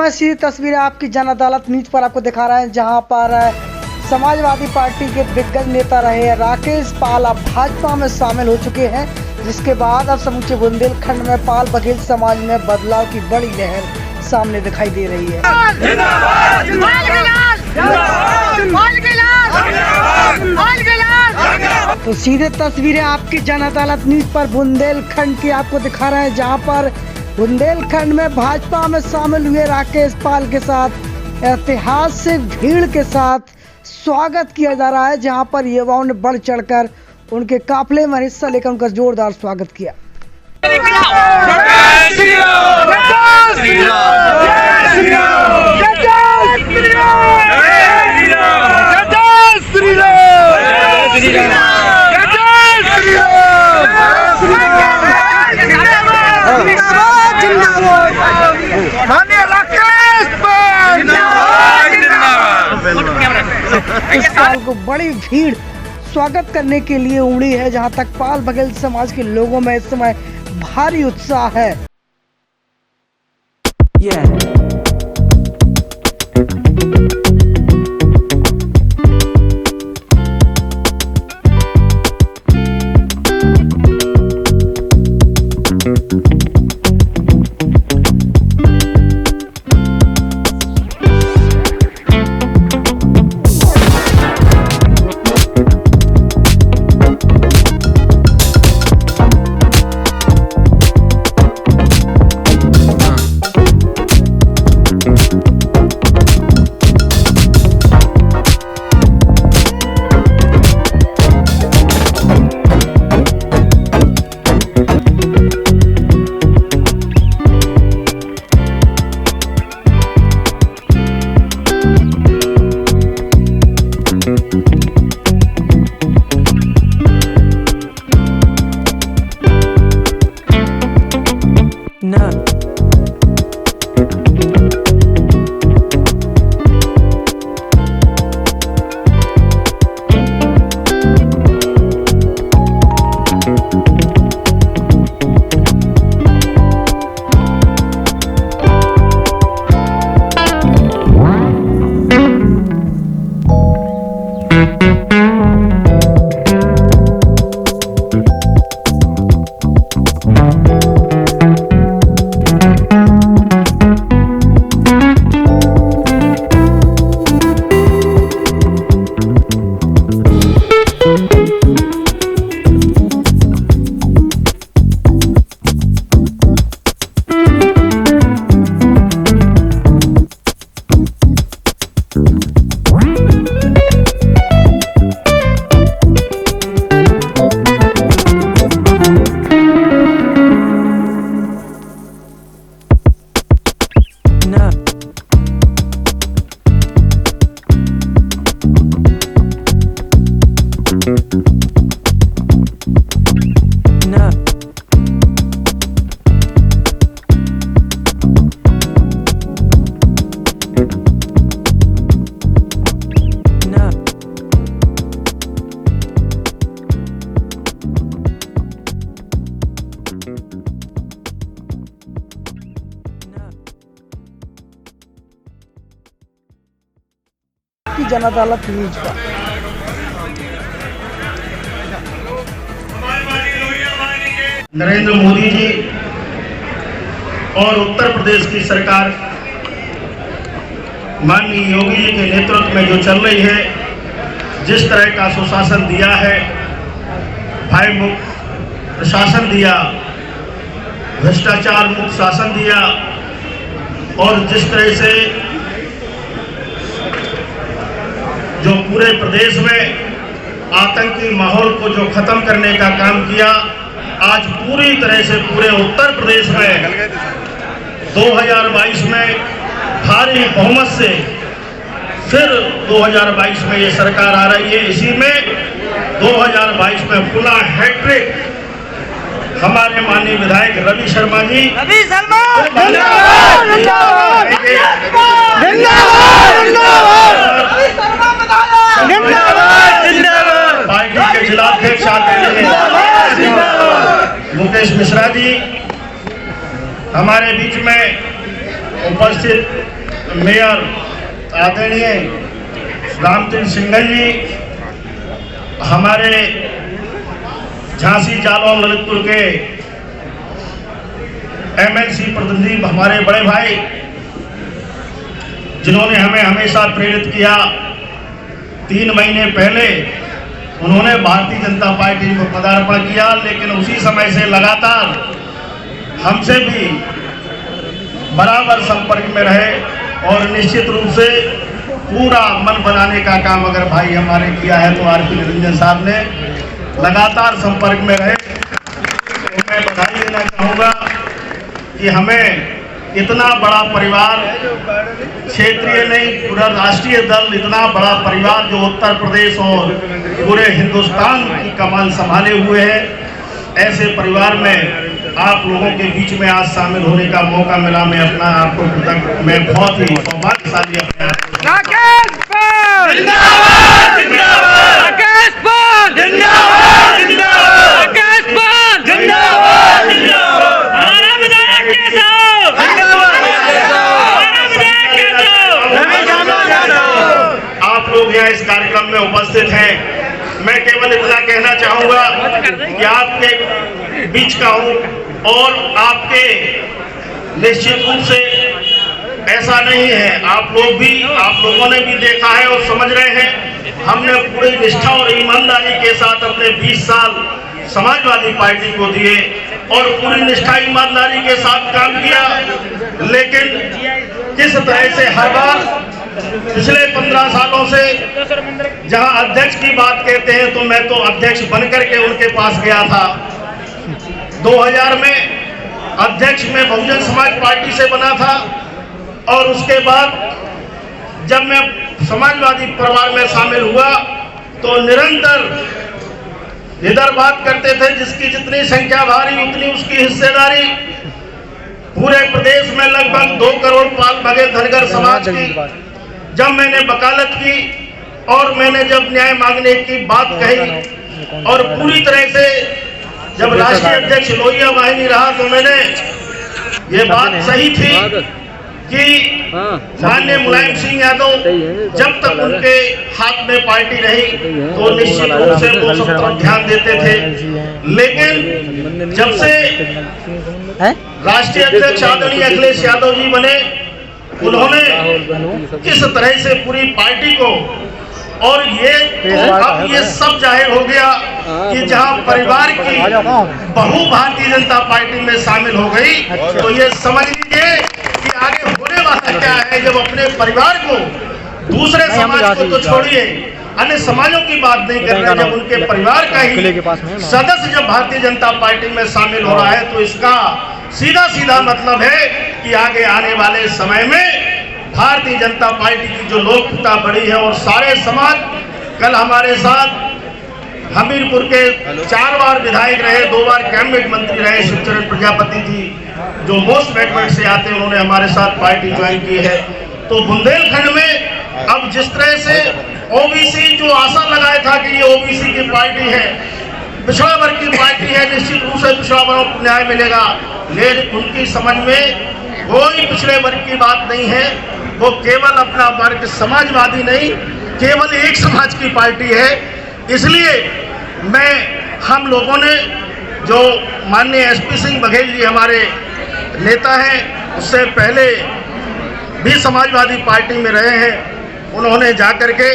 सीधी तस्वीरें आपकी जन अदालत न्यूज पर आपको दिखा रहे हैं, जहां पर समाजवादी पार्टी के दिग्गज नेता रहे राकेश पाल अब भाजपा में शामिल हो चुके हैं, जिसके बाद अब समूचे बुंदेलखंड में पाल बघेल समाज में बदलाव की बड़ी लहर सामने दिखाई दे रही है। तो सीधे तस्वीरें आपकी जन अदालत न्यूज पर बुंदेलखंड की आपको दिखा रहे हैं, जहां पर बुंदेलखंड में भाजपा में शामिल हुए राकेश पाल के साथ ऐतिहासिक भीड़ के साथ स्वागत किया जा रहा है, जहां पर युवाओं ने बढ़ चढ़कर उनके काफले में हिस्सा लेकर उनका जोरदार स्वागत किया। इस साल को बड़ी भीड़ स्वागत करने के लिए उमड़ी है, जहां तक पाल बघेल समाज के लोगों में इस समय भारी उत्साह है। जन अदालत न्यूज का नरेंद्र मोदी जी और उत्तर प्रदेश की सरकार माननीय योगी जी के नेतृत्व में जो चल रही है, जिस तरह का सुशासन दिया है, भय मुक्त प्रशासन दिया, भ्रष्टाचार मुक्त शासन दिया, और जिस तरह से जो पूरे प्रदेश में आतंकी माहौल को जो खत्म करने का काम किया, आज पूरी तरह से पूरे उत्तर प्रदेश में 2022 में भारी बहुमत से फिर 2022 में ये सरकार आ रही है। इसी में 2022 में खुला हैट्रिक हमारे माननीय विधायक रवि शर्मा जी, पार्टी के जिलाध्यक्ष मुकेश मिश्रा जी हमारे बीच में उपस्थित मेयर आदरणीय रामचंद्र सिंघल जी, हमारे झांसी जालौन ललितपुर के एमएलसी प्रतिनिधि, हमारे बड़े भाई जिन्होंने हमें हमेशा प्रेरित किया। 3 महीने पहले उन्होंने भारतीय जनता पार्टी को पदार्पण किया, लेकिन उसी समय से लगातार हमसे भी बराबर संपर्क में रहे और निश्चित रूप से पूरा मन बनाने का काम अगर भाई हमारे किया है तो आरपी निरंजन साहब ने लगातार संपर्क में रहे। तो मैं बधाई देना चाहूँगा कि हमें इतना बड़ा परिवार, क्षेत्रीय नहीं पूरा राष्ट्रीय दल, इतना बड़ा परिवार जो उत्तर प्रदेश और पूरे हिंदुस्तान की कमान संभाले हुए है, ऐसे परिवार में आप लोगों के बीच में आज शामिल होने का मौका मिला। मैं अपना आपको मैं बहुत ही सौभाग्यशाली अपने इस कार्यक्रम में उपस्थित हैं। मैं केवल इतना कहना चाहूंगा कि आपके बीच का हूं और आपके निश्चित रूप से ऐसा नहीं है, आप लोगों ने भी देखा है और समझ रहे हैं। हमने पूरी निष्ठा और ईमानदारी के साथ अपने 20 साल समाजवादी पार्टी को दिए और पूरी निष्ठा ईमानदारी के साथ काम किया, लेकिन किस तरह से हर बार पिछले 15 सालों से जहां अध्यक्ष की बात कहते हैं तो मैं तो अध्यक्ष बनकर के उनके पास गया था। 2000 में अध्यक्ष में बहुजन समाज पार्टी से बना था और उसके बाद जब मैं समाजवादी परिवार में शामिल हुआ तो निरंतर इधर बात करते थे, जिसकी जितनी संख्या भारी उतनी उसकी हिस्सेदारी। पूरे प्रदेश में लगभग 2 करोड़ पाल बघेल धनगर समाज की जब मैंने वकालत की और मैंने जब न्याय मांगने की बात कही और पूरी तरह से जब राष्ट्रीय अध्यक्ष लोहिया वाहिनी रहा तो मैंने ये बात सही थी कि माननीय मुलायम सिंह यादव जब तक उनके हाथ में पार्टी रही तो निश्चित रूप से वो सब तरफ ध्यान देते थे, लेकिन जब से राष्ट्रीय अध्यक्ष आदरणीय अखिलेश यादव जी बने, उन्होंने किस तरह से पूरी पार्टी को और ये तो अब ये सब जाहिर हो गया कि जहां परिवार की बहू भारतीय जनता पार्टी में शामिल हो गई तो ये समझ लीजिए कि आगे होने वाला क्या है। जब अपने परिवार को, दूसरे समाज को तो छोड़िए, अन्य समाजों की बात नहीं कर रहे, जब उनके परिवार का ही सदस्य जब भारतीय जनता पार्टी में शामिल हो रहा है तो इसका सीधा मतलब है कि आगे आने वाले समय में भारतीय जनता पार्टी की जो लोकप्रियता बढ़ी है और सारे समाज, कल हमारे साथ हमीरपुर के 4 बार विधायक रहे, 2 बार कैबिनेट मंत्री रहे शिवचरण प्रजापति जी, जो मोस्ट बैकवर्ड से आते हैं, उन्होंने हमारे साथ पार्टी ज्वाइन की है। तो बुंदेलखंड में अब जिस तरह से ओबीसी जो आशा लगाया था कि ये ओबीसी की पार्टी है, पिछड़ा वर्ग की पार्टी है, निश्चित रूप से पिछड़ा वर्ग को न्याय मिलेगा, लेकिन उनकी समझ में कोई पिछड़े वर्ग की बात नहीं है। वो केवल अपना वर्ग समाजवादी नहीं, केवल एक समाज की पार्टी है। इसलिए हम लोगों ने जो माननीय एसपी सिंह बघेल जी हमारे नेता हैं, उससे पहले भी समाजवादी पार्टी में रहे हैं, उन्होंने जाकर के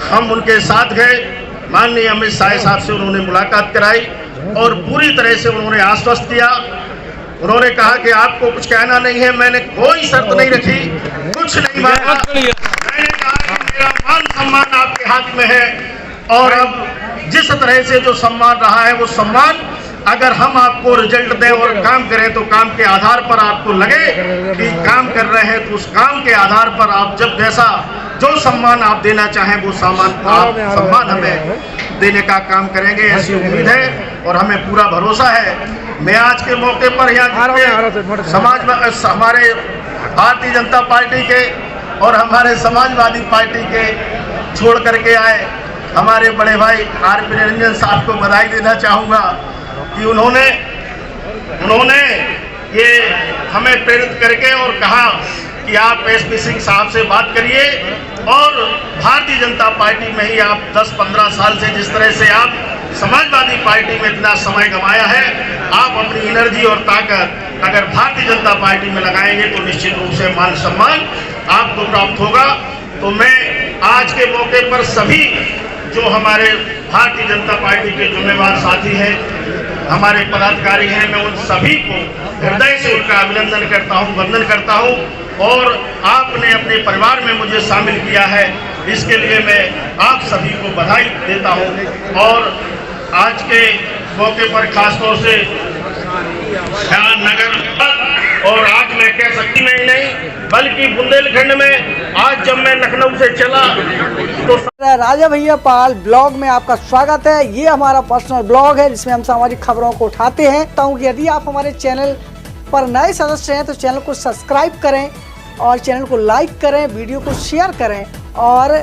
हम उनके साथ गए, माननीय अमित शाह साहब से उन्होंने मुलाकात कराई और पूरी तरह से उन्होंने आश्वस्त किया। उन्होंने कहा कि आपको कुछ कहना नहीं है, मैंने कोई शर्त नहीं रखी, कुछ नहीं मांगा। मैंने कहा कि मेरा मान सम्मान आपके हाथ में है और अब जिस तरह से जो सम्मान रहा है वो सम्मान अगर हम आपको रिजल्ट दें और काम करें तो काम के आधार पर आपको लगे कि काम कर रहे हैं तो उस काम के आधार पर आप जब जैसा जो सम्मान आप देना चाहें वो सम्मान हमें देने का काम करेंगे, ऐसी उम्मीद है और हमें पूरा भरोसा है। मैं आज के मौके पर यहाँ हमारे भारतीय जनता पार्टी के और हमारे समाजवादी पार्टी के छोड़ करके आए हमारे बड़े भाई आरपी निरंजन साहब को बधाई देना चाहूँगा कि उन्होंने ये हमें प्रेरित करके और कहा कि आप एसपी सिंह साहब से बात करिए और भारतीय जनता पार्टी में ही आप 10-15 साल से जिस तरह से आप समाजवादी पार्टी में इतना समय गंवाया है, आप अपनी एनर्जी और ताकत अगर भारतीय जनता पार्टी में लगाएंगे तो निश्चित रूप से मान सम्मान आपको प्राप्त होगा। तो मैं आज के मौके पर सभी जो हमारे भारतीय जनता पार्टी के जिम्मेवार साथी हैं, हमारे पदाधिकारी हैं, मैं उन सभी को हृदय से उनका अभिनंदन करता हूं, वंदन करता हूं और आपने अपने परिवार में मुझे शामिल किया है, इसके लिए मैं आप सभी को बधाई देता हूं। और आज के मौके पर खासतौर से नगर और आज मैं कह सकती नहीं बल्कि बुंदेलखंड में आज जब मैं लखनऊ से चला तो राजा भैया पाल ब्लॉग में आपका स्वागत है। ये हमारा पर्सनल ब्लॉग है जिसमें हम सामाजिक खबरों को उठाते हैं। तो यदि आप हमारे चैनल पर नए सदस्य हैं तो चैनल को सब्सक्राइब करें और चैनल को लाइक करें, वीडियो को शेयर करें और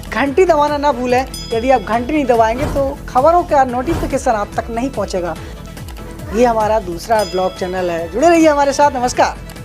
घंटी दबाना ना भूलें। यदि आप घंटी नहीं दबाएंगे तो खबरों का नोटिफिकेशन आप तक नहीं पहुंचेगा। ये हमारा दूसरा ब्लॉग चैनल है, जुड़े रहिए हमारे साथ। नमस्कार।